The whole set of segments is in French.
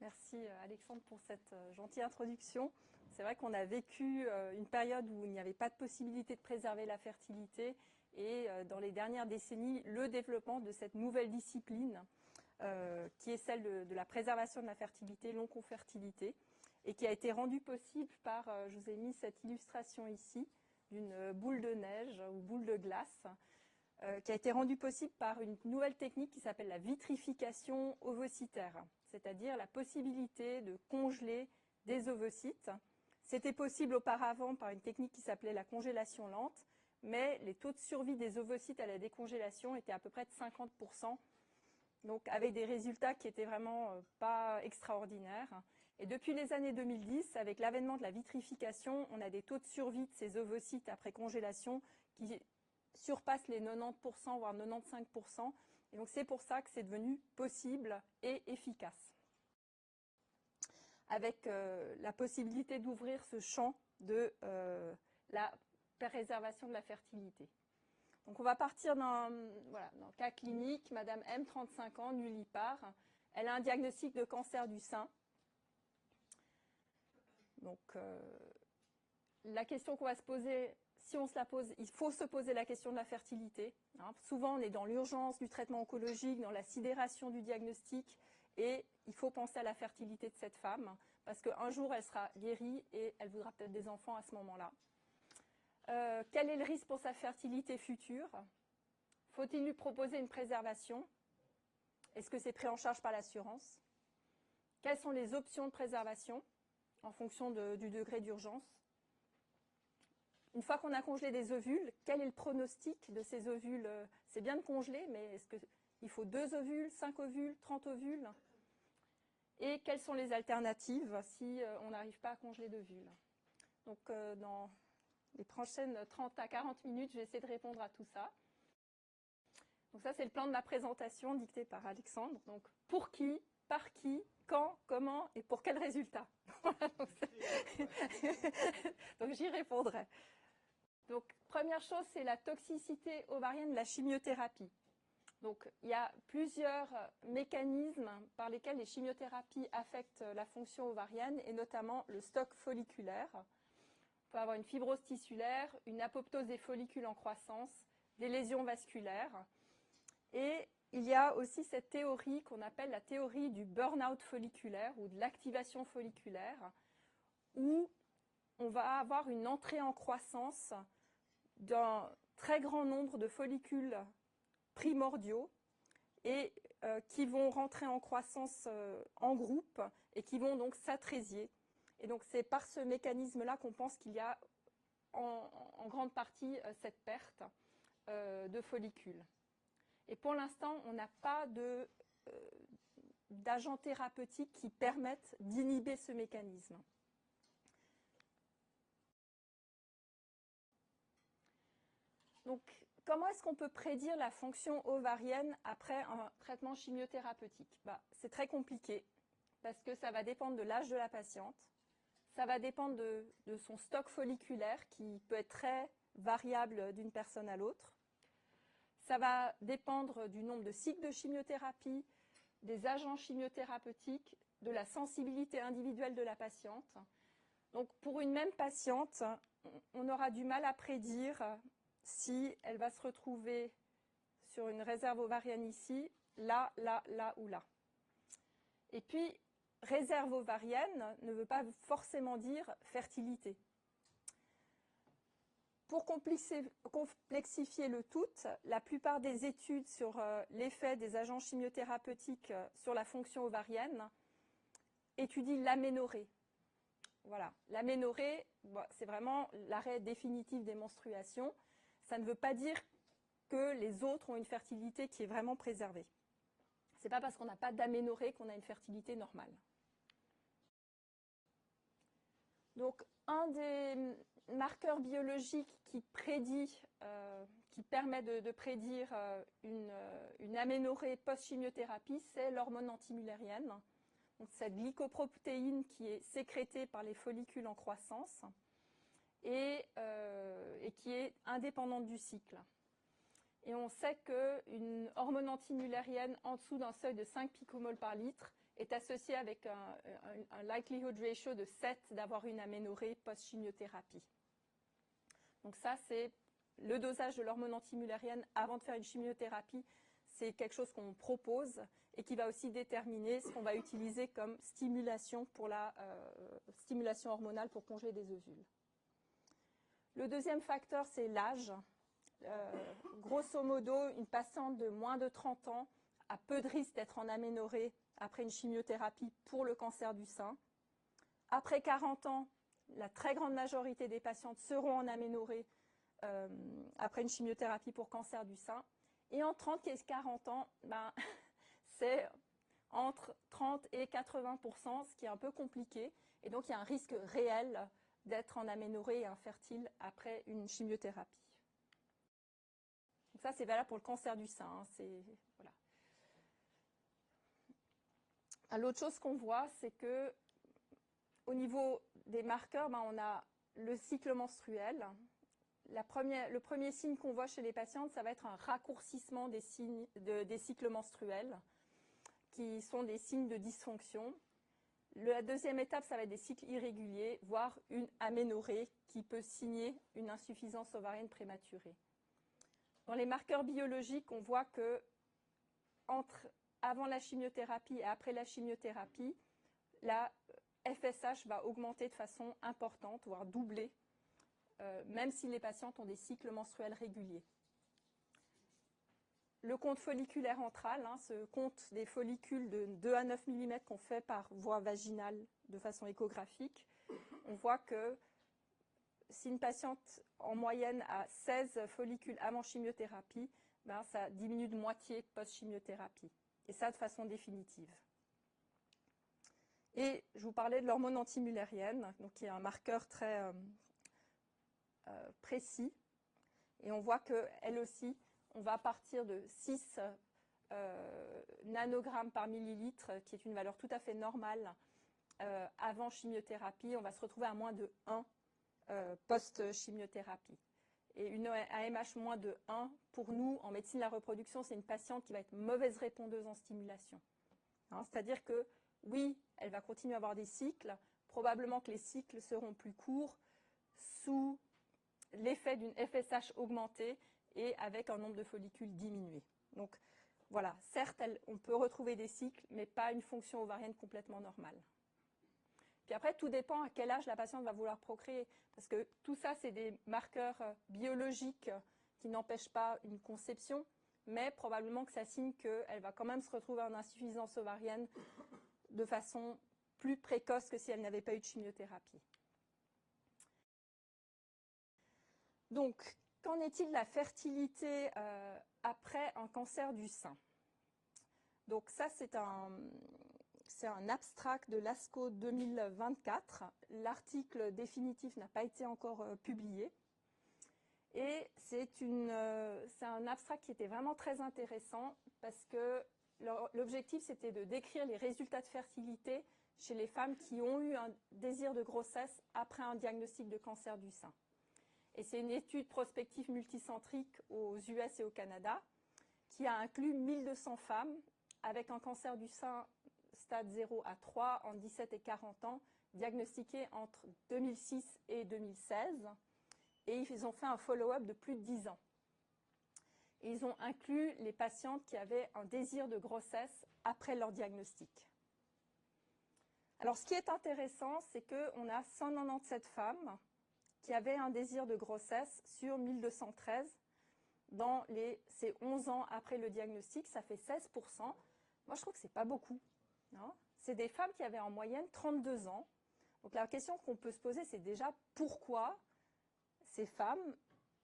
Merci Alexandre pour cette gentille introduction. C'est vrai qu'on a vécu une période où il n'y avait pas de possibilité de préserver la fertilité et dans les dernières décennies, le développement de cette nouvelle discipline qui est celle de la préservation de la fertilité, l'oncofertilité, et qui a été rendue possible par, je vous ai mis cette illustration ici, d'une boule de neige ou boule de glace, qui a été rendue possible par une nouvelle technique qui s'appelle la vitrification ovocytaire, c'est-à-dire la possibilité de congeler des ovocytes. C'était possible auparavant par une technique qui s'appelait la congélation lente, mais les taux de survie des ovocytes à la décongélation étaient à peu près de 50%, donc avec des résultats qui étaient vraiment pas extraordinaires. Et depuis les années 2010, avec l'avènement de la vitrification, on a des taux de survie de ces ovocytes après congélation qui surpassent les 90%, voire 95%. Et donc c'est pour ça que c'est devenu possible et efficace. Avec la possibilité d'ouvrir ce champ de la préservation de la fertilité. Donc on va partir dans le cas clinique. Madame M, 35 ans, nullipare. Elle a un diagnostic de cancer du sein. Donc la question qu'on va se poser, si on se la pose, il faut se poser la question de la fertilité. Souvent on est dans l'urgence du traitement oncologique, dans la sidération du diagnostic, et il faut penser à la fertilité de cette femme, parce qu'un jour elle sera guérie et elle voudra peut-être des enfants à ce moment-là. Quel est le risque pour sa fertilité future? Faut-il lui proposer une préservation? Est-ce que c'est pris en charge par l'assurance? Quelles sont les options de préservation en fonction du degré d'urgence? Une fois qu'on a congelé des ovules, quel est le pronostic de ces ovules? C'est bien de congeler, mais est-ce qu'il faut 2 ovules, 5 ovules, 30 ovules? Et quelles sont les alternatives si on n'arrive pas à congeler d'ovules? Donc dans les prochaines 30 à 40 minutes, je vais essayer de répondre à tout ça. Donc ça, c'est le plan de ma présentation dicté par Alexandre. Donc pour qui, par qui, quand, comment et pour quel résultat? Donc j'y répondrai. Donc première chose, c'est la toxicité ovarienne de la chimiothérapie. Donc il y a plusieurs mécanismes par lesquels les chimiothérapies affectent la fonction ovarienne et notamment le stock folliculaire. On peut avoir une fibrose tissulaire, une apoptose des follicules en croissance, des lésions vasculaires. Et il y a aussi cette théorie qu'on appelle la théorie du burn-out folliculaire ou de l'activation folliculaire, où on va avoir une entrée en croissance d'un très grand nombre de follicules primordiaux et qui vont rentrer en croissance en groupe et qui vont donc s'atrésier. Et donc c'est par ce mécanisme-là qu'on pense qu'il y a en grande partie cette perte de follicules. Et pour l'instant, on n'a pas d'agents thérapeutiques qui permettent d'inhiber ce mécanisme. Donc, comment est-ce qu'on peut prédire la fonction ovarienne après un traitement chimiothérapeutique? C'est très compliqué parce que ça va dépendre de l'âge de la patiente, ça va dépendre de son stock folliculaire qui peut être très variable d'une personne à l'autre. Ça va dépendre du nombre de cycles de chimiothérapie, des agents chimiothérapeutiques, de la sensibilité individuelle de la patiente. Donc pour une même patiente, on aura du mal à prédire si elle va se retrouver sur une réserve ovarienne ici, là, là, là ou là. Et puis, réserve ovarienne ne veut pas forcément dire fertilité. Pour complexifier le tout, la plupart des études sur l'effet des agents chimiothérapeutiques sur la fonction ovarienne étudient l'aménorrhée. Voilà, l'aménorrhée, c'est vraiment l'arrêt définitif des menstruations. Ça ne veut pas dire que les autres ont une fertilité qui est vraiment préservée. Ce n'est pas parce qu'on n'a pas d'aménorrhée qu'on a une fertilité normale. Donc, un des marqueurs biologiques qui permet de prédire une aménorrhée post-chimiothérapie, c'est l'hormone antimullérienne. Donc, cette glycoprotéine qui est sécrétée par les follicules en croissance et qui est indépendante du cycle. Et on sait qu'une hormone antimullérienne en dessous d'un seuil de 5 picomoles par litre est associé avec un likelihood ratio de 7 d'avoir une aménorrhée post-chimiothérapie. Donc ça, c'est le dosage de l'hormone antimullérienne avant de faire une chimiothérapie. C'est quelque chose qu'on propose et qui va aussi déterminer ce qu'on va utiliser comme stimulation pour la stimulation hormonale pour congeler des ovules. Le deuxième facteur, c'est l'âge. Grosso modo, une patiente de moins de 30 ans a peu de risque d'être en aménorrhée après une chimiothérapie pour le cancer du sein. Après 40 ans, la très grande majorité des patientes seront en aménorrhée après une chimiothérapie pour cancer du sein. Et en 30 et 40 ans, ben, c'est entre 30 et 80%, ce qui est un peu compliqué. Et donc, il y a un risque réel d'être en aménorrhée et infertile après une chimiothérapie. Donc ça, c'est valable pour le cancer du sein. Hein, voilà. L'autre chose qu'on voit, c'est que au niveau des marqueurs, ben, on a le cycle menstruel. Le premier signe qu'on voit chez les patientes, ça va être un raccourcissement des cycles menstruels, qui sont des signes de dysfonction. La deuxième étape, ça va être des cycles irréguliers, voire une aménorrhée qui peut signer une insuffisance ovarienne prématurée. Dans les marqueurs biologiques, on voit que avant la chimiothérapie et après la chimiothérapie, la FSH va augmenter de façon importante, voire doubler, même si les patientes ont des cycles menstruels réguliers. Le compte folliculaire antral, hein, ce compte des follicules de 2 à 9 mm qu'on fait par voie vaginale de façon échographique, on voit que si une patiente en moyenne a 16 follicules avant chimiothérapie, ben, ça diminue de moitié post-chimiothérapie, et ça de façon définitive. Et je vous parlais de l'hormone antimullérienne, donc qui est un marqueur très précis, et on voit qu'elle aussi, on va partir de 6 nanogrammes par millilitre, qui est une valeur tout à fait normale avant chimiothérapie. On va se retrouver à moins de 1 post-chimiothérapie. Et une AMH moins de 1, pour nous, en médecine de la reproduction, c'est une patiente qui va être mauvaise répondeuse en stimulation. Hein, c'est-à-dire que, oui, elle va continuer à avoir des cycles, probablement que les cycles seront plus courts, sous l'effet d'une FSH augmentée et avec un nombre de follicules diminué. Donc voilà, certes, on peut retrouver des cycles, mais pas une fonction ovarienne complètement normale. Puis après, tout dépend à quel âge la patiente va vouloir procréer, parce que tout ça, c'est des marqueurs biologiques qui n'empêchent pas une conception, mais probablement que ça signe qu'elle va quand même se retrouver en insuffisance ovarienne de façon plus précoce que si elle n'avait pas eu de chimiothérapie. Donc, qu'en est-il de la fertilité après un cancer du sein? Donc ça, c'est un abstract de l'ASCO 2024. L'article définitif n'a pas été encore publié. Et c'est un abstract qui était vraiment très intéressant parce que l'objectif, c'était de décrire les résultats de fertilité chez les femmes qui ont eu un désir de grossesse après un diagnostic de cancer du sein. Et c'est une étude prospective multicentrique aux US et au Canada qui a inclus 1200 femmes avec un cancer du sein stade 0 à 3 en 17 et 40 ans, diagnostiquées entre 2006 et 2016. Et ils ont fait un follow-up de plus de 10 ans. Et ils ont inclus les patientes qui avaient un désir de grossesse après leur diagnostic. Alors, ce qui est intéressant, c'est qu'on a 197 femmes qui avaient un désir de grossesse sur 1213 dans ces 11 ans après le diagnostic, ça fait 16%. Moi, je trouve que ce n'est pas beaucoup. C'est des femmes qui avaient en moyenne 32 ans. Donc la question qu'on peut se poser, c'est déjà pourquoi ces femmes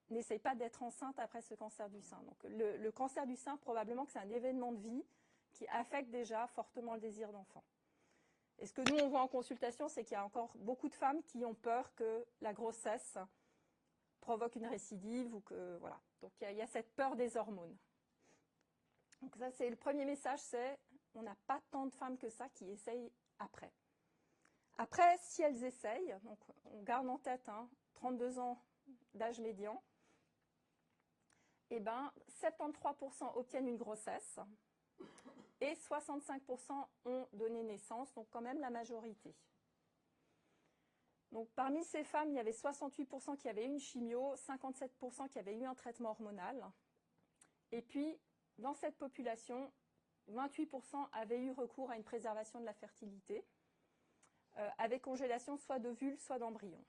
n'essayent pas d'être enceintes après ce cancer du sein. Donc le cancer du sein, probablement que c'est un événement de vie qui affecte déjà fortement le désir d'enfant. Et ce que nous, on voit en consultation, c'est qu'il y a encore beaucoup de femmes qui ont peur que la grossesse provoque une récidive ou que, voilà. Donc, il y a cette peur des hormones. Donc, ça, c'est le premier message, c'est on n'a pas tant de femmes que ça qui essayent après. Après, si elles essayent, donc on garde en tête 32 ans d'âge médian, et ben 73% obtiennent une grossesse et 65% ont donné naissance, donc quand même la majorité. Donc parmi ces femmes, il y avait 68% qui avaient eu une chimio, 57% qui avaient eu un traitement hormonal. Et puis, dans cette population, 28% avaient eu recours à une préservation de la fertilité, avec congélation soit d'ovules, soit d'embryons.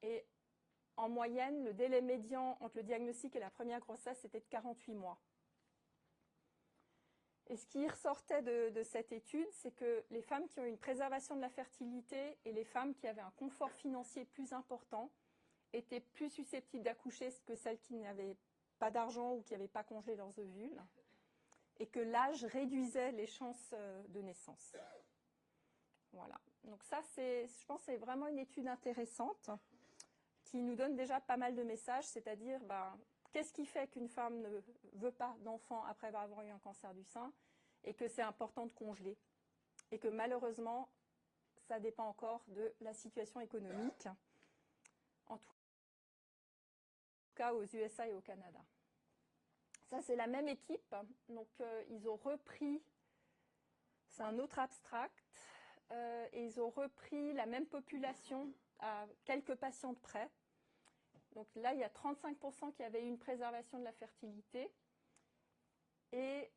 Et en moyenne, le délai médian entre le diagnostic et la première grossesse était de 48 mois. Et ce qui ressortait de cette étude, c'est que les femmes qui ont eu une préservation de la fertilité et les femmes qui avaient un confort financier plus important étaient plus susceptibles d'accoucher que celles qui n'avaient pas d'argent ou qui n'avaient pas congelé leurs ovules, et que l'âge réduisait les chances de naissance. Voilà. Donc ça, je pense que c'est vraiment une étude intéressante qui nous donne déjà pas mal de messages, c'est-à-dire qu'est-ce qui fait qu'une femme ne veut pas d'enfant après avoir eu un cancer du sein et que c'est important de congeler et que malheureusement, ça dépend encore de la situation économique, en tout cas aux USA et au Canada. Ça, c'est la même équipe. Donc, ils ont repris, c'est un autre abstract, et ils ont repris la même population à quelques patients de près. Donc là, il y a 35% qui avaient eu une préservation de la fertilité. Et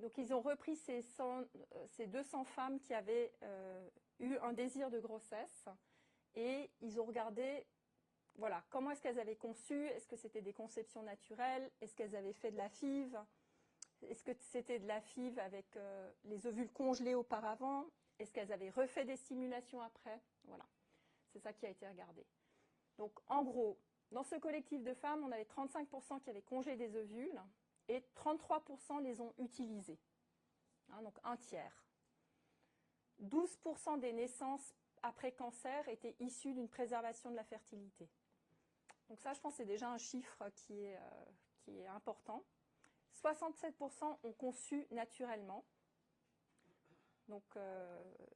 donc, ils ont repris ces 200 femmes qui avaient eu un désir de grossesse. Et ils ont regardé, voilà, comment est-ce qu'elles avaient conçu. Est-ce que c'était des conceptions naturelles? Est-ce qu'elles avaient fait de la FIV? Est-ce que c'était de la FIV avec les ovules congelés auparavant? Est-ce qu'elles avaient refait des stimulations après? Voilà, c'est ça qui a été regardé. Donc, en gros, dans ce collectif de femmes, on avait 35% qui avaient congelé des ovules et 33% les ont utilisés. Hein, donc, un tiers. 12% des naissances après cancer étaient issues d'une préservation de la fertilité. Donc ça, je pense, c'est déjà un chiffre qui est important. 67% ont conçu naturellement. Donc,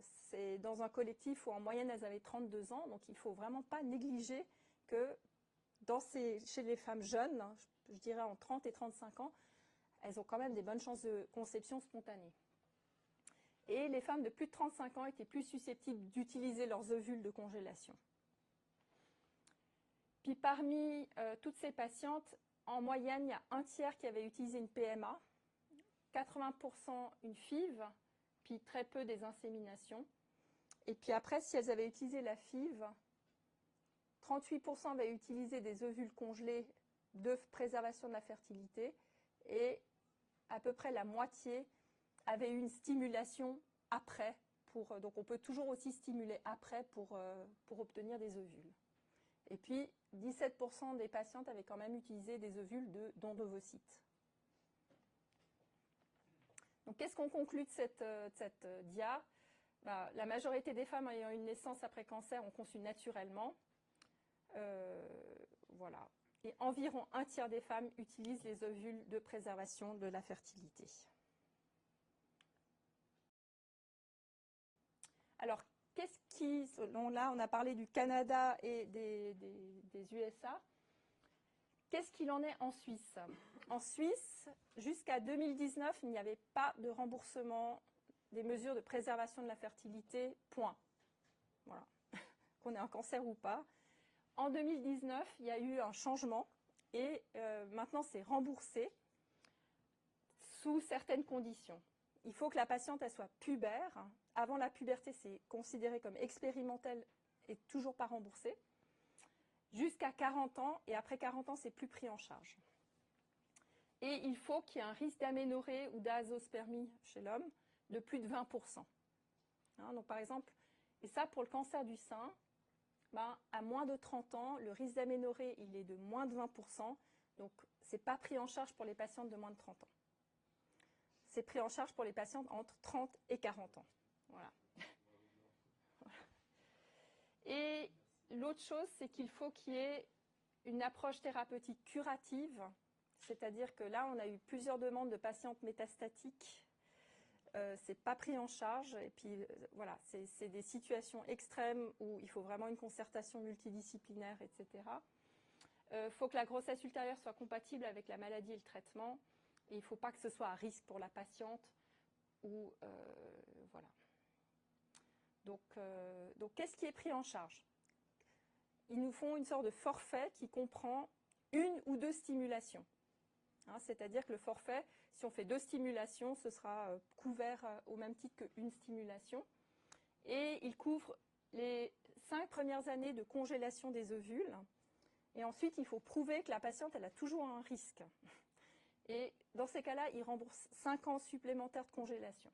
c'est dans un collectif où en moyenne, elles avaient 32 ans. Donc, il ne faut vraiment pas négliger que chez les femmes jeunes, je dirais en 30 et 35 ans, elles ont quand même des bonnes chances de conception spontanée. Et les femmes de plus de 35 ans étaient plus susceptibles d'utiliser leurs ovules de congélation. Puis parmi toutes ces patientes, en moyenne, il y a un tiers qui avait utilisé une PMA, 80% une FIV, puis très peu des inséminations. Et puis après, si elles avaient utilisé la FIV, 38% avaient utilisé des ovules congelés de préservation de la fertilité et à peu près la moitié avait eu une stimulation après. Donc on peut toujours aussi stimuler après pour obtenir des ovules. Et puis 17% des patientes avaient quand même utilisé des ovules de dons d'ovocytes. Donc qu'est-ce qu'on conclut de cette dia? La majorité des femmes ayant une naissance après cancer ont conçu naturellement. Voilà. Et environ un tiers des femmes utilisent les ovules de préservation de la fertilité. Alors, là, on a parlé du Canada et des USA. Qu'est-ce qu'il en est en Suisse? En Suisse, jusqu'à 2019, il n'y avait pas de remboursement des mesures de préservation de la fertilité, point. Voilà. Qu'on ait un cancer ou pas. En 2019, il y a eu un changement et maintenant c'est remboursé sous certaines conditions. Il faut que la patiente elle soit pubère. Avant la puberté, c'est considéré comme expérimental et toujours pas remboursé. Jusqu'à 40 ans et après 40 ans, c'est plus pris en charge. Et il faut qu'il y ait un risque d'aménorrhée ou d'azospermie chez l'homme de plus de 20%. Hein, donc par exemple, et ça pour le cancer du sein, à moins de 30 ans, le risque d'aménorrhée, il est de moins de 20%. Donc, ce n'est pas pris en charge pour les patientes de moins de 30 ans. C'est pris en charge pour les patientes entre 30 et 40 ans. Voilà. Et l'autre chose, c'est qu'il faut qu'il y ait une approche thérapeutique curative. C'est-à-dire que là, on a eu plusieurs demandes de patientes métastatiques. C'est pas pris en charge et puis voilà, c'est des situations extrêmes où il faut vraiment une concertation multidisciplinaire, etc. Faut que la grossesse ultérieure soit compatible avec la maladie et le traitement. Et il ne faut pas que ce soit à risque pour la patiente. Ou, voilà. Donc qu'est-ce qui est pris en charge? Ils nous font une sorte de forfait qui comprend 1 ou 2 stimulations. Hein, c'est-à-dire que le forfait, si on fait 2 stimulations, ce sera couvert au même titre qu'une stimulation. Et il couvre les 5 premières années de congélation des ovules. Et ensuite, il faut prouver que la patiente elle a toujours un risque. Et dans ces cas-là, il rembourse 5 ans supplémentaires de congélation.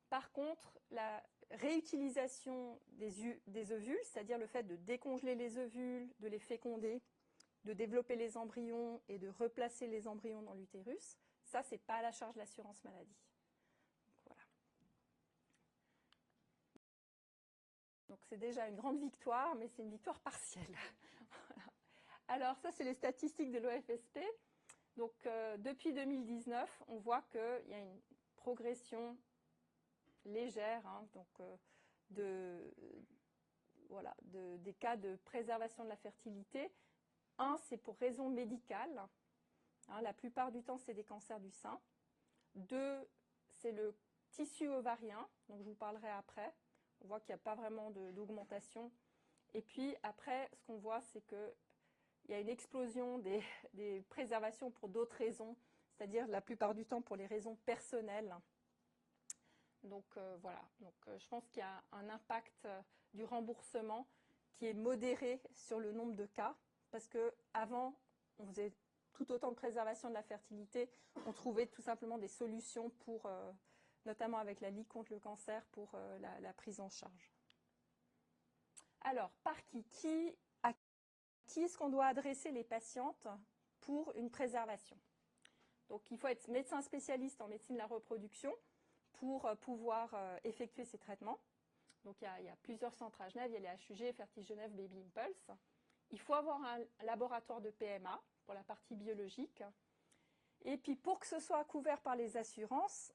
Par contre, la réutilisation des ovules, c'est-à-dire le fait de décongeler les ovules, de les féconder, de développer les embryons et de replacer les embryons dans l'utérus, ça, ce n'est pas à la charge de l'assurance maladie. Voilà. Donc c'est déjà une grande victoire, mais c'est une victoire partielle. Voilà. Alors ça, c'est les statistiques de l'OFSP. Donc depuis 2019, on voit qu'il y a une progression légère, hein, donc, des cas de préservation de la fertilité. Un, c'est pour raison médicale. Hein, la plupart du temps, c'est des cancers du sein. 2, c'est le tissu ovarien, donc je vous parlerai après. On voit qu'il n'y a pas vraiment d'augmentation. Et puis après, ce qu'on voit, c'est qu'il y a une explosion des préservations pour d'autres raisons, c'est-à-dire la plupart du temps pour les raisons personnelles. Donc voilà, je pense qu'il y a un impact du remboursement qui est modéré sur le nombre de cas, parce qu'avant, on faisait tout autant de préservation de la fertilité, on trouvait tout simplement des solutions pour, notamment avec la Ligue contre le cancer, pour la prise en charge. Alors, par à qui est-ce qu'on doit adresser les patientes pour une préservation? Donc il faut être médecin spécialiste en médecine de la reproduction pour pouvoir effectuer ces traitements. Donc il y a plusieurs centres à Genève, il y a les HUG, Fertige Genève, Baby Impulse. Il faut avoir un laboratoire de PMA pour la partie biologique. Et puis pour que ce soit couvert par les assurances,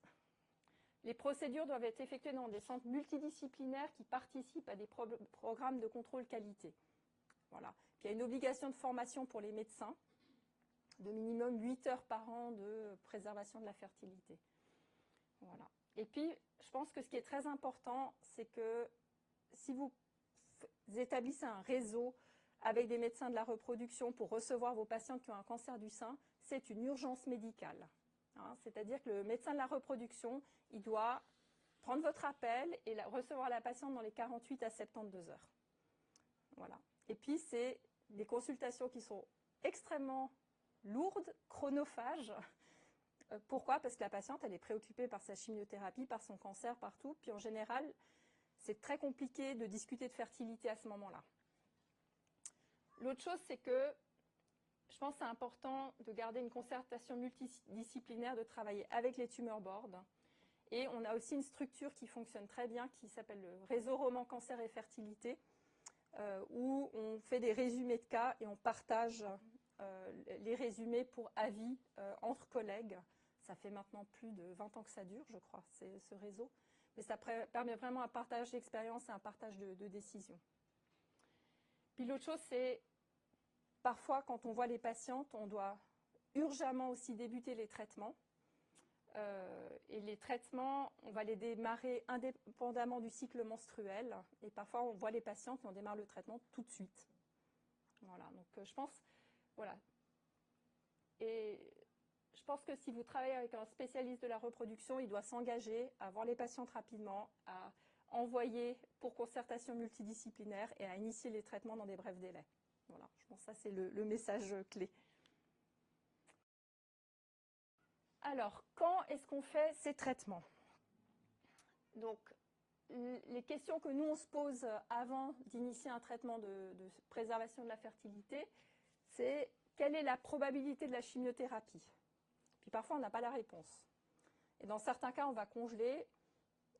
les procédures doivent être effectuées dans des centres multidisciplinaires qui participent à des programmes de contrôle qualité. Voilà. Puis il y a une obligation de formation pour les médecins, de minimum 8 heures par an de préservation de la fertilité. Voilà. Et puis, je pense que ce qui est très important, c'est que si vous établissez un réseau avec des médecins de la reproduction pour recevoir vos patients qui ont un cancer du sein, c'est une urgence médicale. Hein, c'est-à-dire que le médecin de la reproduction, il doit prendre votre appel et recevoir la patiente dans les 48 à 72 heures. Voilà. Et puis, c'est des consultations qui sont extrêmement lourdes, chronophages. Pourquoi? Parce que la patiente, elle est préoccupée par sa chimiothérapie, par son cancer, partout. Puis en général, c'est très compliqué de discuter de fertilité à ce moment-là. L'autre chose, c'est que je pense que c'est important de garder une concertation multidisciplinaire, de travailler avec les tumeur boards. Et on a aussi une structure qui fonctionne très bien, qui s'appelle le réseau Roman Cancer et Fertilité, où on fait des résumés de cas et on partage les résumés pour avis entre collègues. Ça fait maintenant plus de 20 ans que ça dure, je crois, ce réseau. Mais ça permet vraiment un partage d'expérience et un partage de décisions. Puis l'autre chose, c'est parfois, quand on voit les patientes, on doit urgemment aussi débuter les traitements. Et les traitements, on va les démarrer indépendamment du cycle menstruel. Et parfois, on voit les patientes qui on démarre le traitement tout de suite. Voilà, donc je pense, voilà. Et je pense que si vous travaillez avec un spécialiste de la reproduction, il doit s'engager à voir les patientes rapidement, à envoyer pour concertation multidisciplinaire et à initier les traitements dans des brefs délais. Voilà, je pense que ça, c'est le message clé. Alors, quand est-ce qu'on fait ces traitements? Donc, les questions que nous, on se pose avant d'initier un traitement de préservation de la fertilité, c'est quelle est la probabilité de la chimiothérapie? Puis parfois, on n'a pas la réponse. Et dans certains cas, on va congeler.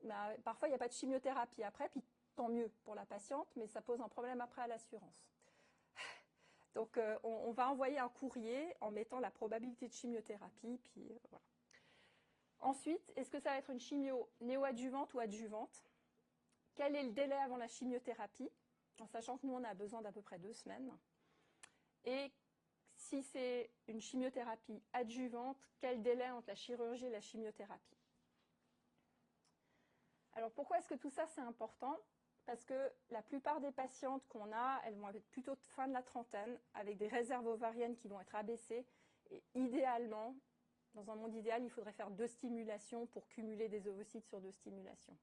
Mais parfois, il n'y a pas de chimiothérapie après, puis tant mieux pour la patiente, mais ça pose un problème après à l'assurance. Donc, on va envoyer un courrier en mettant la probabilité de chimiothérapie, puis voilà. Ensuite, est-ce que ça va être une chimio néoadjuvante ou adjuvante? Quel est le délai avant la chimiothérapie? En sachant que nous, on a besoin d'à peu près 2 semaines. Et si c'est une chimiothérapie adjuvante, quel délai entre la chirurgie et la chimiothérapie? Alors pourquoi est-ce que tout ça c'est important? Parce que la plupart des patientes qu'on a, elles vont être plutôt de fin de la trentaine, avec des réserves ovariennes qui vont être abaissées. Et idéalement, dans un monde idéal, il faudrait faire 2 stimulations pour cumuler des ovocytes sur 2 stimulations,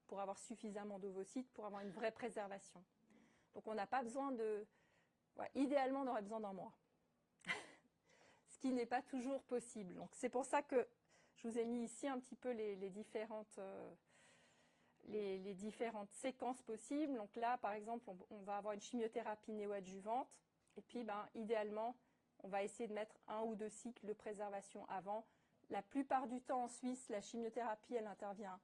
pour avoir suffisamment d'ovocytes, pour avoir une vraie préservation. Donc on n'a pas besoin de... Ouais, idéalement, on aurait besoin d'1 mois. Ce qui n'est pas toujours possible. Donc c'est pour ça que je vous ai mis ici un petit peu les différentes séquences possibles. Donc là, par exemple, on va avoir une chimiothérapie néoadjuvante. Et puis, idéalement, on va essayer de mettre 1 ou 2 cycles de préservation avant. La plupart du temps, en Suisse, la chimiothérapie, elle intervient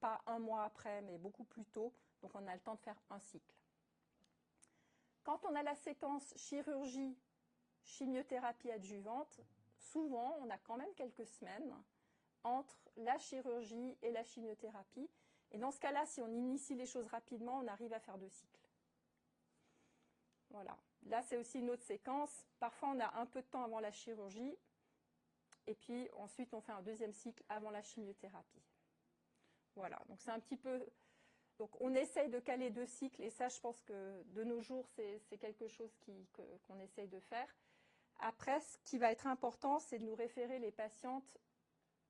pas 1 mois après, mais beaucoup plus tôt. Donc, on a le temps de faire 1 cycle. Quand on a la séquence chirurgie, chimiothérapie adjuvante, souvent, on a quand même quelques semaines entre la chirurgie et la chimiothérapie. Et dans ce cas-là, si on initie les choses rapidement, on arrive à faire 2 cycles. Voilà. Là, c'est aussi une autre séquence. Parfois, on a un peu de temps avant la chirurgie. Et puis, ensuite, on fait un 2e cycle avant la chimiothérapie. Voilà. Donc, c'est un petit peu... Donc, on essaye de caler 2 cycles. Et ça, je pense que de nos jours, c'est quelque chose qu'on essaye de faire. Après, ce qui va être important, c'est de nous référer les patientes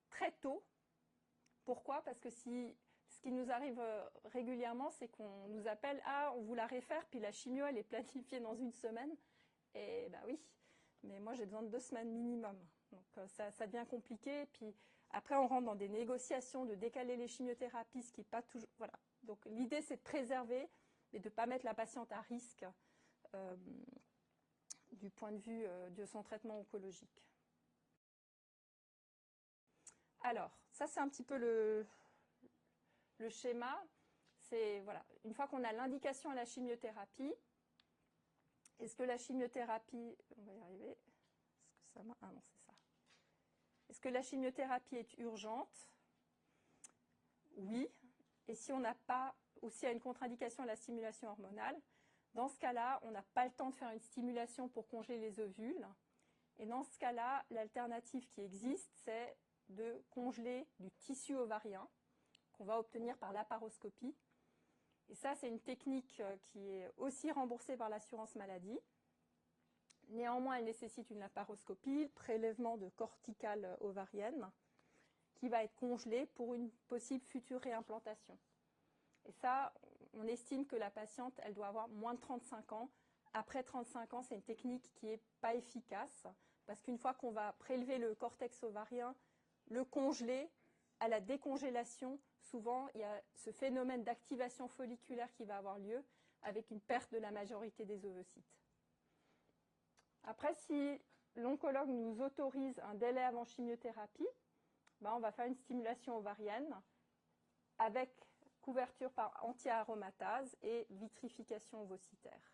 très tôt. Pourquoi? Parce que ce qui nous arrive régulièrement, c'est qu'on nous appelle, ah, on vous la réfère, puis la chimio, elle est planifiée dans 1 semaine. Et oui, mais moi, j'ai besoin de 2 semaines minimum. Donc, ça devient compliqué. Puis après, on rentre dans des négociations de décaler les chimiothérapies, ce qui n'est pas toujours... Voilà. Donc, l'idée, c'est de préserver, mais de ne pas mettre la patiente à risque du point de vue de son traitement oncologique. Alors, ça, c'est un petit peu le schéma. C'est, voilà, une fois qu'on a l'indication à la chimiothérapie, est-ce que la chimiothérapie... On va y arriver. Est-ce que ça... Ah non, c'est ça. Est-ce que la chimiothérapie est urgente? Oui. Et si on n'a pas, ou s'il y a une contre-indication à la stimulation hormonale, dans ce cas-là, on n'a pas le temps de faire une stimulation pour congeler les ovules. Et dans ce cas-là, l'alternative qui existe, c'est de congeler du tissu ovarien qu'on va obtenir par laparoscopie. Et ça, c'est une technique qui est aussi remboursée par l'assurance maladie. Néanmoins, elle nécessite une laparoscopie, prélèvement de corticale ovarienne, qui va être congelée pour une possible future réimplantation. Et ça, on estime que la patiente, elle doit avoir moins de 35 ans. Après 35 ans, c'est une technique qui n'est pas efficace, parce qu'une fois qu'on va prélever le cortex ovarien, le congeler, à la décongélation, souvent, il y a ce phénomène d'activation folliculaire qui va avoir lieu avec une perte de la majorité des ovocytes. Après, si l'oncologue nous autorise un délai avant chimiothérapie, on va faire une stimulation ovarienne avec couverture par anti-aromatase et vitrification ovocytaire.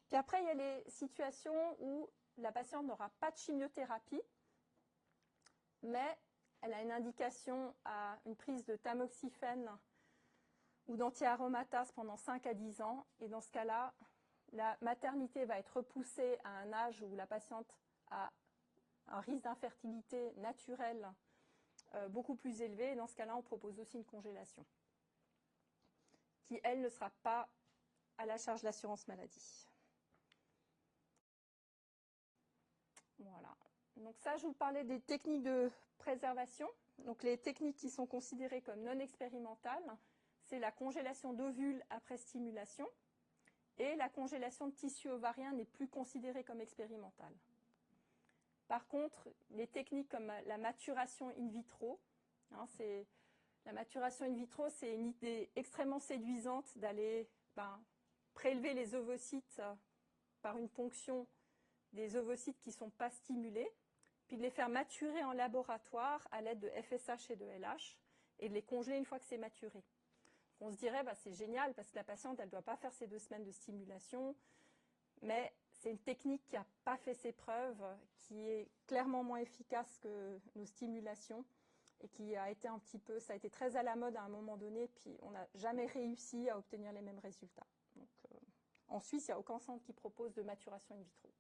Puis après, il y a les situations où la patiente n'aura pas de chimiothérapie, mais elle a une indication à une prise de tamoxifène ou d'anti-aromatase pendant 5 à 10 ans. Et dans ce cas-là, la maternité va être repoussée à un âge où la patiente a un risque d'infertilité naturelle beaucoup plus élevé. Et dans ce cas-là, on propose aussi une congélation qui, elle, ne sera pas à la charge de l'assurance maladie. Voilà. Donc ça, je vous parlais des techniques de préservation. Donc les techniques qui sont considérées comme non expérimentales, c'est la congélation d'ovules après stimulation et la congélation de tissu ovarien n'est plus considérée comme expérimentale. Par contre, les techniques comme la maturation in vitro, la maturation in vitro, c'est une idée extrêmement séduisante d'aller prélever les ovocytes par une ponction des ovocytes qui ne sont pas stimulés, puis de les faire maturer en laboratoire à l'aide de FSH et de LH, et de les congeler une fois que c'est maturé. On se dirait, c'est génial, parce que la patiente, elle ne doit pas faire ses 2 semaines de stimulation, mais c'est une technique qui n'a pas fait ses preuves, qui est clairement moins efficace que nos stimulations, et qui a été un petit peu, ça a été très à la mode à un moment donné, puis on n'a jamais réussi à obtenir les mêmes résultats. Donc, en Suisse, il n'y a aucun centre qui propose de maturation in vitro.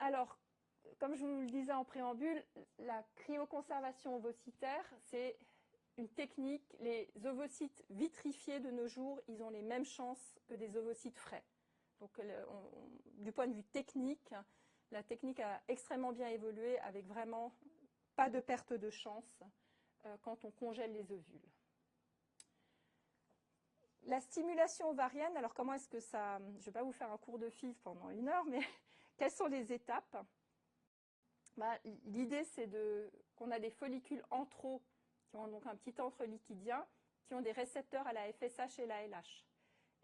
Alors, comme je vous le disais en préambule, la cryoconservation ovocytaire, c'est une technique. Les ovocytes vitrifiés de nos jours, ils ont les mêmes chances que des ovocytes frais. Donc, du point de vue technique, la technique a extrêmement bien évolué avec vraiment pas de perte de chance quand on congèle les ovules. La stimulation ovarienne, alors comment est-ce que ça... Je ne vais pas vous faire un cours de FIV pendant 1 heure, mais quelles sont les étapes? L'idée, c'est qu'on a des follicules anthro, qui ont donc un petit antre liquidien, qui ont des récepteurs à la FSH et la LH.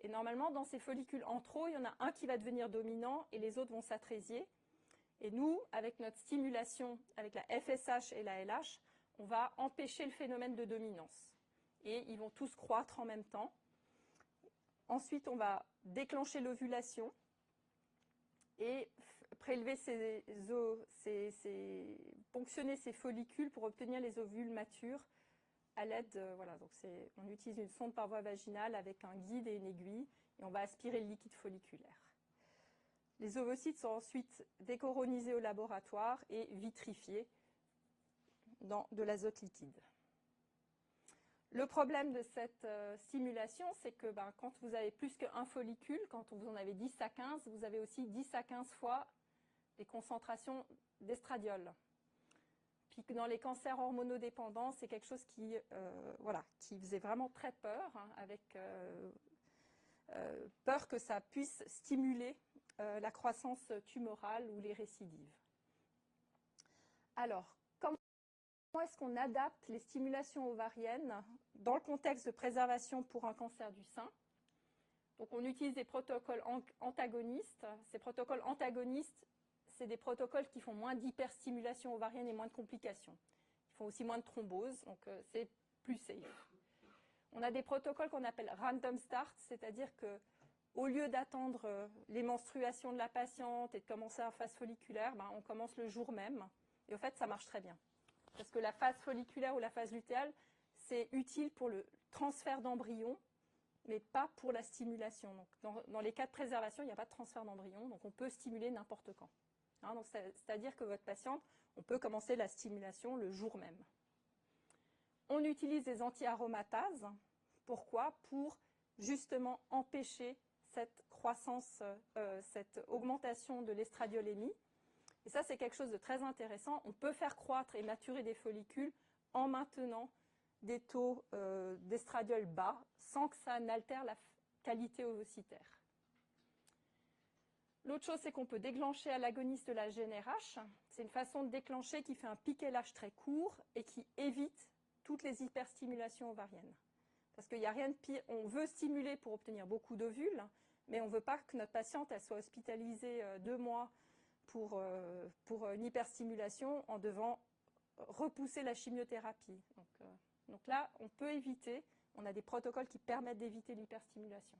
Et normalement, dans ces follicules anthro, il y en a un qui va devenir dominant et les autres vont s'atrésier. Et nous, avec notre stimulation, avec la FSH et la LH, on va empêcher le phénomène de dominance. Et ils vont tous croître en même temps. Ensuite, on va déclencher l'ovulation et prélever ponctionner ces follicules pour obtenir les ovules matures à l'aide, voilà, donc on utilise une sonde par voie vaginale avec un guide et une aiguille et on va aspirer le liquide folliculaire. Les ovocytes sont ensuite décoronisés au laboratoire et vitrifiés dans de l'azote liquide. Le problème de cette stimulation, c'est que quand vous avez plus qu'un follicule, quand vous en avez 10 à 15, vous avez aussi 10 à 15 fois les concentrations d'estradiol. Puis que dans les cancers hormonodépendants, c'est quelque chose qui faisait vraiment très peur, hein, avec peur que ça puisse stimuler la croissance tumorale ou les récidives. Alors, comment est-ce qu'on adapte les stimulations ovariennes dans le contexte de préservation pour un cancer du sein? Donc, on utilise des protocoles antagonistes. Ces protocoles antagonistes, c'est des protocoles qui font moins d'hyperstimulation ovarienne et moins de complications. Ils font aussi moins de thrombose, donc c'est plus safe. On a des protocoles qu'on appelle random start, c'est-à-dire qu'au lieu d'attendre les menstruations de la patiente et de commencer en phase folliculaire, on commence le jour même. Et au fait, ça marche très bien. Parce que la phase folliculaire ou la phase lutéale, c'est utile pour le transfert d'embryon, mais pas pour la stimulation. Donc, dans les cas de préservation, il n'y a pas de transfert d'embryon, donc on peut stimuler n'importe quand. Hein, c'est-à-dire que votre patiente, on peut commencer la stimulation le jour même. On utilise des anti-aromatases. Pourquoi? Pour justement empêcher cette croissance, cette augmentation de l'estradiolémie. Et ça, c'est quelque chose de très intéressant. On peut faire croître et maturer des follicules en maintenant des taux d'estradiol bas, sans que ça n'altère la qualité ovocytaire. L'autre chose, c'est qu'on peut déclencher à l'agoniste de la GnRH. C'est une façon de déclencher qui fait un pic LH très court et qui évite toutes les hyperstimulations ovariennes. Parce qu'il n'y a rien de pire. On veut stimuler pour obtenir beaucoup d'ovules, mais on ne veut pas que notre patiente elle soit hospitalisée 2 mois pour une hyperstimulation en devant repousser la chimiothérapie. Donc là, on peut éviter. On a des protocoles qui permettent d'éviter l'hyperstimulation.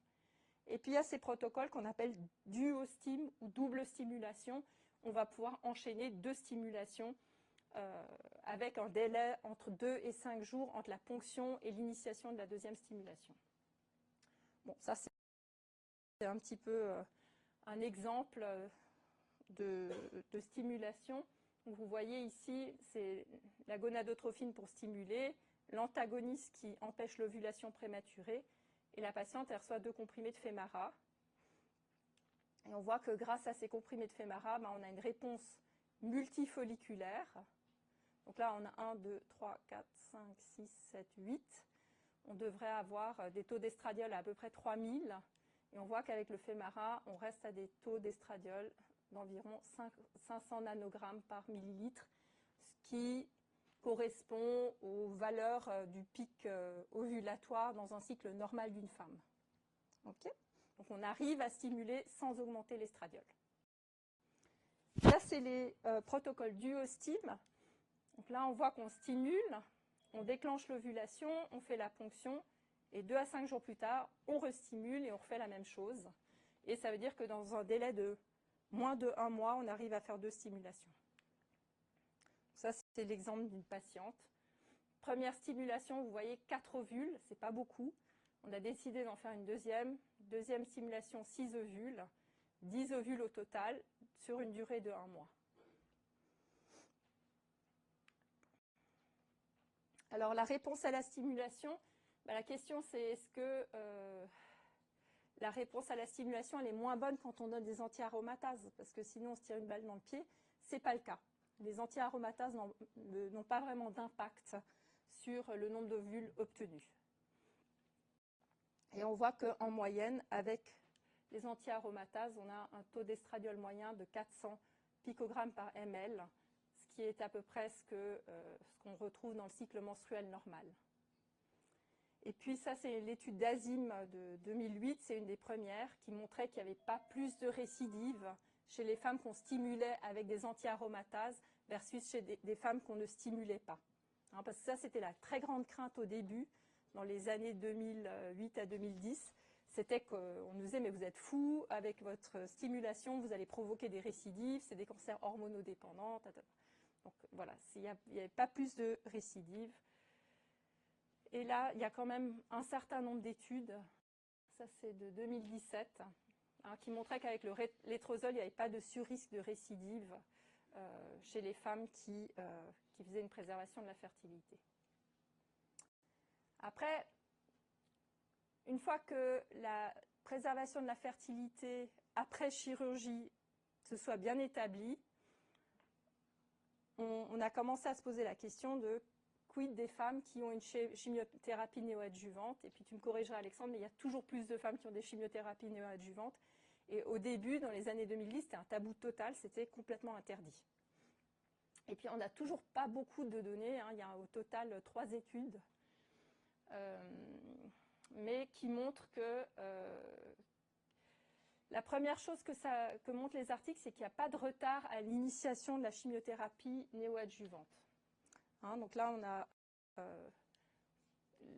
Et puis, il y a ces protocoles qu'on appelle duo-stim ou double stimulation. On va pouvoir enchaîner 2 stimulations avec un délai entre 2 et 5 jours entre la ponction et l'initiation de la 2e stimulation. Bon, ça, c'est un petit peu un exemple de stimulation. Donc, vous voyez ici, c'est la gonadotrophine pour stimuler, l'antagoniste qui empêche l'ovulation prématurée, et la patiente, elle reçoit 2 comprimés de Femara. Et on voit que grâce à ces comprimés de Femara, on a une réponse multifolliculaire. Donc là, on a 1, 2, 3, 4, 5, 6, 7, 8. On devrait avoir des taux d'estradiol à peu près 3000. Et on voit qu'avec le Femara, on reste à des taux d'estradiol d'environ 500 nanogrammes par millilitre, ce qui correspond aux valeurs du pic ovulatoire dans un cycle normal d'une femme. Okay. Donc on arrive à stimuler sans augmenter l'estradiol. Là, c'est les protocoles duo-stim. Donc là, on voit qu'on stimule, on déclenche l'ovulation, on fait la ponction, et 2 à 5 jours plus tard, on restimule et on refait la même chose. Et ça veut dire que dans un délai de moins de 1 mois, on arrive à faire 2 stimulations. Ça, c'est l'exemple d'une patiente. Première stimulation, vous voyez 4 ovules, c'est pas beaucoup. On a décidé d'en faire une deuxième. Deuxième stimulation, 6 ovules. 10 ovules au total. sur une durée de 1 mois. Alors la réponse à la stimulation, la question c'est est-ce que la réponse à la stimulation elle est moins bonne quand on donne des anti-aromatases, parce que sinon on se tire une balle dans le pied. C'est pas le cas. Les anti-aromatases n'ont pas vraiment d'impact sur le nombre d'ovules obtenus. Et on voit qu'en moyenne, avec les anti-aromatases, on a un taux d'estradiol moyen de 400 picogrammes par ml, ce qui est à peu près ce qu'on retrouve dans le cycle menstruel normal. Et puis ça, c'est l'étude d'Azim de 2008, c'est une des premières, qui montrait qu'il n'y avait pas plus de récidives chez les femmes qu'on stimulait avec des anti-aromatases versus chez des femmes qu'on ne stimulait pas. Hein, parce que ça, c'était la très grande crainte au début, dans les années 2008 à 2010, c'était qu'on nous disait « mais vous êtes fous, avec votre stimulation, vous allez provoquer des récidives, c'est des cancers hormonodépendants. » Donc voilà, il n'y avait pas plus de récidives. Et là, il y a quand même un certain nombre d'études, ça c'est de 2017, hein, qui montraient qu'avec le létrozole, il n'y avait pas de surrisque de récidive chez les femmes qui faisaient une préservation de la fertilité. Après, une fois que la préservation de la fertilité après chirurgie se soit bien établie, on a commencé à se poser la question de quid des femmes qui ont une chimiothérapie néoadjuvante. Et puis tu me corrigeras Alexandre, mais il y a toujours plus de femmes qui ont des chimiothérapies néoadjuvantes. Et au début, dans les années 2010, c'était un tabou total, c'était complètement interdit. Et puis on n'a toujours pas beaucoup de données, hein, il y a au total 3 études, mais qui montrent que la première chose que montrent les articles, c'est qu'il n'y a pas de retard à l'initiation de la chimiothérapie néoadjuvante. Hein, donc là, on a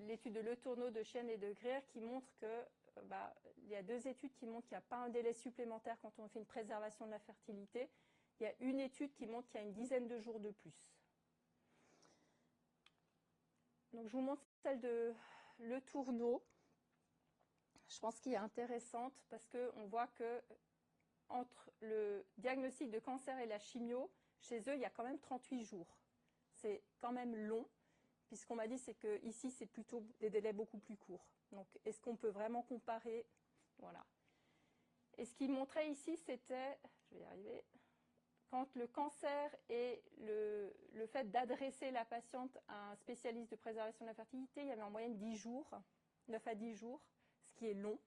l'étude de Le Tourneau, de Chien et de Greer qui montre que il y a 2 études qui montrent qu'il n'y a pas un délai supplémentaire quand on fait une préservation de la fertilité. Il y a une étude qui montre qu'il y a une dizaine de jours de plus. Donc je vous montre celle de Le Tourneau. Je pense qu'elle est intéressante parce qu'on voit que entre le diagnostic de cancer et la chimio, chez eux, il y a quand même 38 jours. C'est quand même long, puisqu'on m'a dit que ici c'est plutôt des délais beaucoup plus courts. Donc est-ce qu'on peut vraiment comparer? Voilà. Et ce qu'il montrait ici, c'était, je vais y arriver, quand le cancer et le fait d'adresser la patiente à un spécialiste de préservation de la fertilité, il y avait en moyenne 10 jours, 9 à 10 jours, ce qui est long.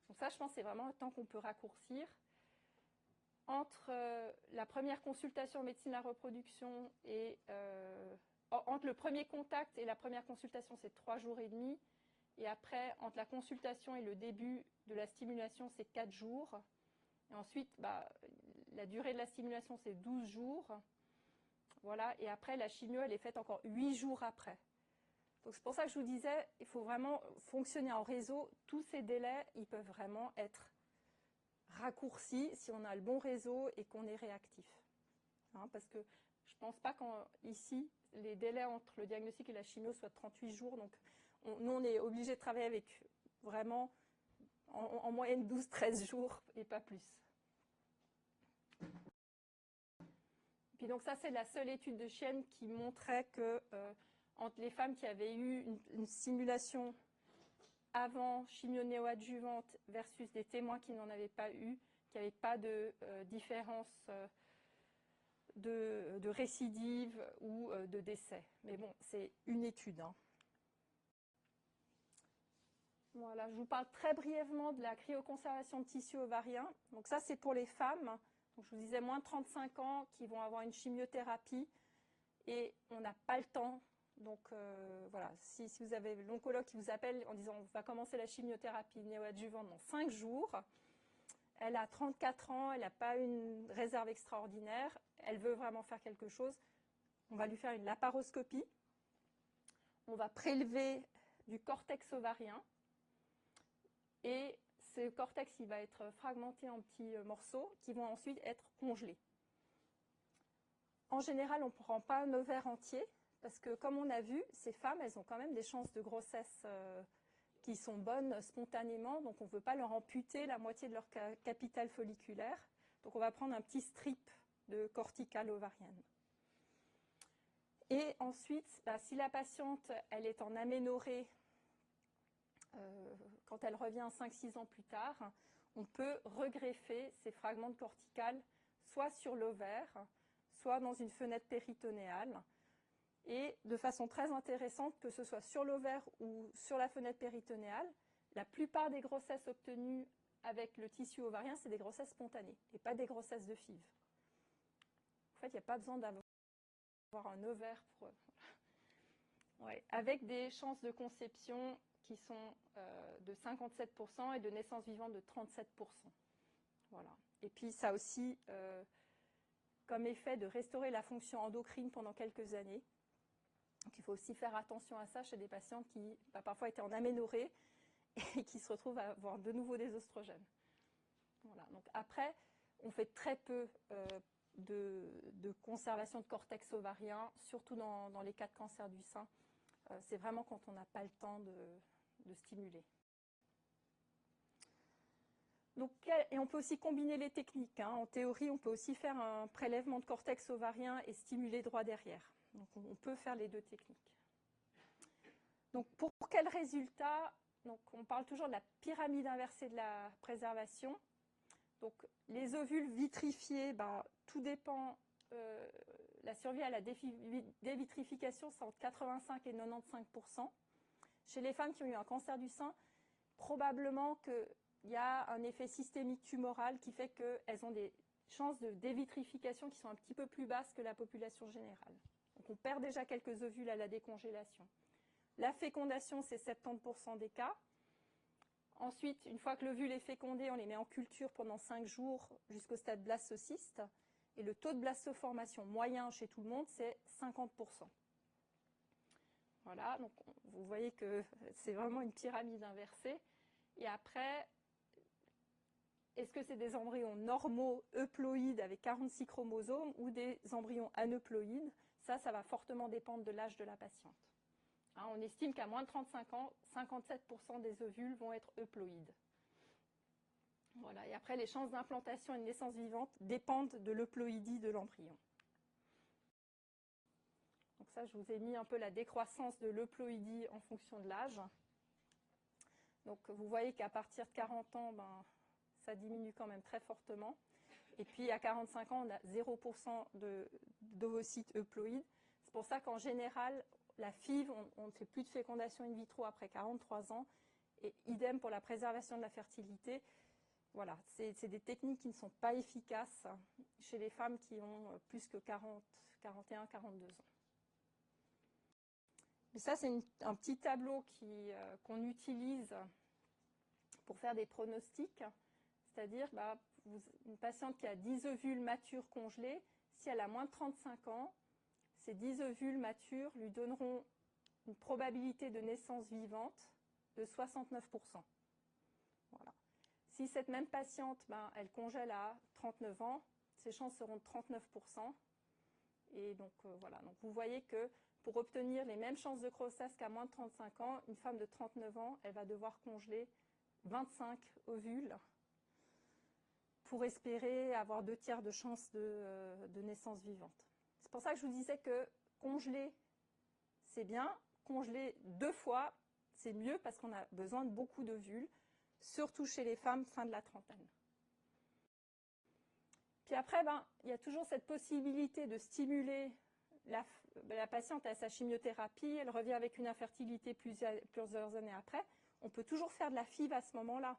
Donc ça, je pense, c'est vraiment le temps qu'on peut raccourcir. Entre la première consultation en médecine de la reproduction et entre le premier contact et la première consultation, c'est 3 jours et demi. Et après, entre la consultation et le début de la stimulation, c'est 4 jours. Et ensuite, la durée de la stimulation, c'est 12 jours. Voilà. Et après, la chimio, elle est faite encore 8 jours après. Donc c'est pour ça que je vous disais, il faut vraiment fonctionner en réseau. Tous ces délais, ils peuvent vraiment être raccourcis si on a le bon réseau et qu'on est réactif. Hein, parce que je ne pense pas qu'ici, les délais entre le diagnostic et la chimio soient de 38 jours. Donc nous, on est obligé de travailler avec vraiment en moyenne 12-13 jours et pas plus. Puis donc ça, c'est la seule étude de Chienne qui montrait que entre les femmes qui avaient eu une stimulation avant chimio néoadjuvante versus des témoins qui n'en avaient pas eu, qu'il n'y avait pas de différence de récidive ou de décès. Mais bon, c'est une étude. Hein. Voilà, je vous parle très brièvement de la cryoconservation de tissu ovarien. Donc ça, c'est pour les femmes. Donc je vous disais, moins de 35 ans qui vont avoir une chimiothérapie et on n'a pas le temps. Donc voilà, si vous avez l'oncologue qui vous appelle en disant on va commencer la chimiothérapie néoadjuvante dans 5 jours, elle a 34 ans, elle n'a pas une réserve extraordinaire, elle veut vraiment faire quelque chose, on va lui faire une laparoscopie, on va prélever du cortex ovarien et ce cortex il va être fragmenté en petits morceaux qui vont ensuite être congelés. En général, on ne prend pas un ovaire entier, parce que comme on a vu, ces femmes, elles ont quand même des chances de grossesse qui sont bonnes spontanément, donc on ne veut pas leur amputer la moitié de leur capital folliculaire. Donc on va prendre un petit strip de corticale ovarienne. Et ensuite, si la patiente elle est en aménorrhée, quand elle revient 5-6 ans plus tard, on peut regreffer ces fragments de corticale soit sur l'ovaire, soit dans une fenêtre péritonéale. Et de façon très intéressante, que ce soit sur l'ovaire ou sur la fenêtre péritonéale, la plupart des grossesses obtenues avec le tissu ovarien, c'est des grossesses spontanées et pas des grossesses de FIV. En fait, il n'y a pas besoin d'avoir un ovaire pour... Ouais, avec des chances de conception qui sont de 57% et de naissance vivante de 37%. Voilà. Et puis ça a aussi comme effet de restaurer la fonction endocrine pendant quelques années. Donc il faut aussi faire attention à ça chez des patients qui parfois étaient en aménorrhée et qui se retrouvent à avoir de nouveau des oestrogènes. Voilà. Donc après, on fait très peu de conservation de cortex ovarien, surtout dans les cas de cancer du sein. C'est vraiment quand on n'a pas le temps de stimuler. Donc, et on peut aussi combiner les techniques. Hein. En théorie, on peut aussi faire un prélèvement de cortex ovarien et stimuler droit derrière. Donc, on peut faire les deux techniques. Donc, pour quel résultat? Donc, on parle toujours de la pyramide inversée de la préservation. Donc, les ovules vitrifiés, tout dépend. La survie à la dévitrification, c'est entre 85 et 95%. Chez les femmes qui ont eu un cancer du sein, probablement qu'il y a un effet systémique tumoral qui fait qu'elles ont des chances de dévitrification qui sont un petit peu plus basses que la population générale. Donc, on perd déjà quelques ovules à la décongélation. La fécondation, c'est 70% des cas. Ensuite, une fois que l'ovule est fécondé, on les met en culture pendant 5 jours jusqu'au stade blastocyste. Et le taux de blastoformation moyen chez tout le monde, c'est 50%. Voilà, donc vous voyez que c'est vraiment une pyramide inversée. Et après, est-ce que c'est des embryons normaux euploïdes avec 46 chromosomes ou des embryons aneuploïdes? Ça va fortement dépendre de l'âge de la patiente. Hein, on estime qu'à moins de 35 ans, 57% des ovules vont être euploïdes. Voilà. Et après, les chances d'implantation et de naissance vivante dépendent de l'euploïdie de l'embryon. Donc ça, je vous ai mis un peu la décroissance de l'euploïdie en fonction de l'âge. Donc vous voyez qu'à partir de 40 ans, ça diminue quand même très fortement. Et puis à 45 ans, on a 0% d'ovocytes euploïdes. C'est pour ça qu'en général, la FIV, on ne fait plus de fécondation in vitro après 43 ans. Et idem pour la préservation de la fertilité. Voilà, c'est des techniques qui ne sont pas efficaces chez les femmes qui ont plus que 40, 41, 42 ans. Mais ça, c'est un petit tableau qu'on utilise pour faire des pronostics. C'est-à-dire, une patiente qui a 10 ovules matures congelés, si elle a moins de 35 ans, ces 10 ovules matures lui donneront une probabilité de naissance vivante de 69%. Voilà. Si cette même patiente, elle congèle à 39 ans, ses chances seront de 39%. Et donc, voilà. Donc, vous voyez que pour obtenir les mêmes chances de grossesse qu'à moins de 35 ans, une femme de 39 ans, elle va devoir congeler 25 ovules pour espérer avoir 2/3 de chances de naissance vivante. C'est pour ça que je vous disais que congeler, c'est bien. Congeler 2 fois, c'est mieux parce qu'on a besoin de beaucoup d'ovules, surtout chez les femmes fin de la trentaine. Puis après, il y a toujours cette possibilité de stimuler la patiente à sa chimiothérapie, elle revient avec une infertilité plusieurs années après. On peut toujours faire de la FIV à ce moment-là.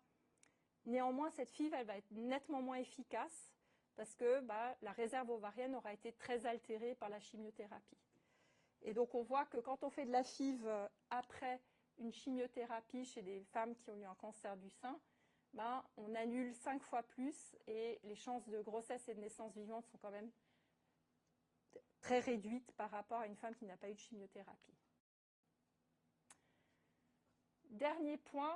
Néanmoins, cette FIV, elle va être nettement moins efficace parce que la réserve ovarienne aura été très altérée par la chimiothérapie. Et donc, on voit que quand on fait de la FIV après une chimiothérapie chez des femmes qui ont eu un cancer du sein, on annule 5 fois plus et les chances de grossesse et de naissance vivante sont quand même très réduites par rapport à une femme qui n'a pas eu de chimiothérapie. Dernier point,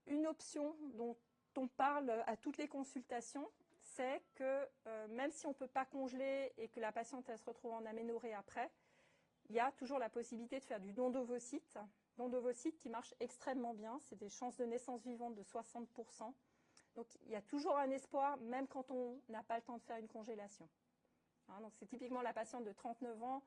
une option dont on parle à toutes les consultations, c'est que même si on ne peut pas congeler et que la patiente elle se retrouve en aménorrhée après, il y a toujours la possibilité de faire du don d'ovocytes qui marche extrêmement bien. C'est des chances de naissance vivante de 60%. Donc il y a toujours un espoir, même quand on n'a pas le temps de faire une congélation. Hein, donc c'est typiquement la patiente de 39 ans,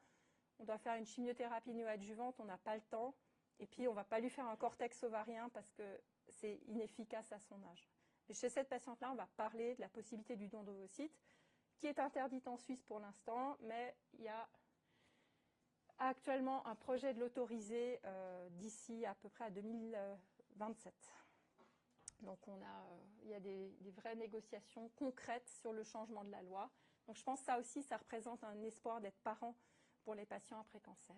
on doit faire une chimiothérapie néoadjuvante, on n'a pas le temps, et puis on ne va pas lui faire un cortex ovarien parce que c'est inefficace à son âge. Et chez cette patiente-là, on va parler de la possibilité du don d'ovocytes, qui est interdite en Suisse pour l'instant, mais il y a actuellement un projet de l'autoriser d'ici à peu près à 2027. Donc il y a des vraies négociations concrètes sur le changement de la loi. Donc je pense que ça aussi, ça représente un espoir d'être parent pour les patients après cancer.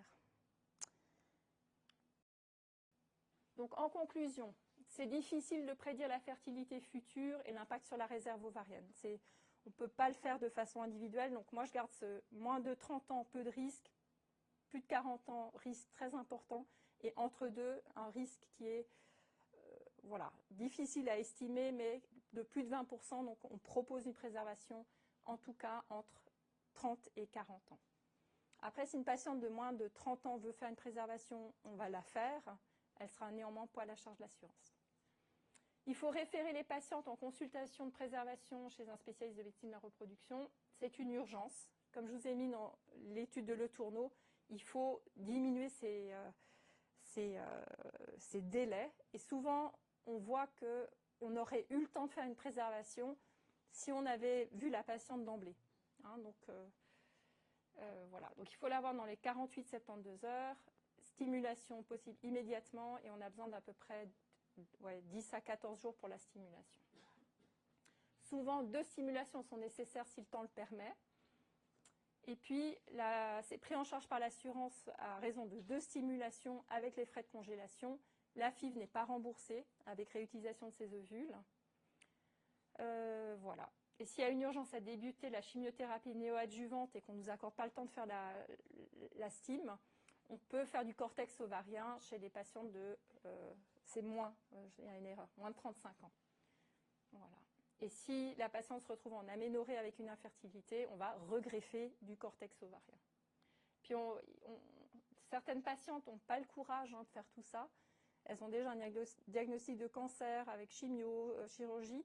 Donc en conclusion, c'est difficile de prédire la fertilité future et l'impact sur la réserve ovarienne. On ne peut pas le faire de façon individuelle. Donc moi, je garde ce moins de 30 ans, peu de risque, plus de 40 ans, risque très important, et entre deux, un risque qui est difficile à estimer, mais de plus de 20%. Donc on propose une préservation, en tout cas, entre 30 et 40 ans. Après, si une patiente de moins de 30 ans veut faire une préservation, on va la faire. Elle sera néanmoins pas à la charge de l'assurance. Il faut référer les patientes en consultation de préservation chez un spécialiste de médecine de la reproduction. C'est une urgence. Comme je vous ai mis dans l'étude de Le Tourneau, il faut diminuer ces délais. Et souvent, on voit qu'on aurait eu le temps de faire une préservation si on avait vu la patiente d'emblée. Hein, donc il faut l'avoir dans les 48-72 heures. Stimulation possible immédiatement et on a besoin d'à peu près 10 à 14 jours pour la stimulation. Souvent, 2 stimulations sont nécessaires si le temps le permet. Et puis, c'est pris en charge par l'assurance à raison de 2 stimulations avec les frais de congélation. La FIV n'est pas remboursée avec réutilisation de ses ovules. Voilà. Et s'il y a une urgence à débuter la chimiothérapie néoadjuvante et qu'on ne nous accorde pas le temps de faire la stim, on peut faire du cortex ovarien chez les patients de... c'est moins, il y a une erreur, moins de 35 ans. Voilà. Et si la patiente se retrouve en aménorrhée avec une infertilité, on va regreffer du cortex ovarien. Puis certaines patientes n'ont pas le courage de faire tout ça. Elles ont déjà un diagnostic de cancer avec chimio, chirurgie.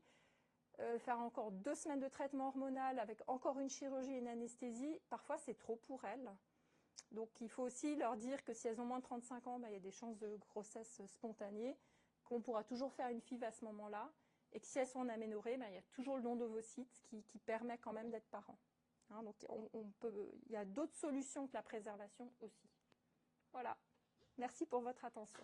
Faire encore 2 semaines de traitement hormonal avec encore une chirurgie et une anesthésie, parfois c'est trop pour elles. Donc il faut aussi leur dire que si elles ont moins de 35 ans, il y a des chances de grossesse spontanée, qu'on pourra toujours faire une FIV à ce moment-là, et que si elles sont en aménorrhée, il y a toujours le don d'ovocytes qui permet quand même d'être parent. Hein, donc il y a d'autres solutions que la préservation aussi. Voilà. Merci pour votre attention.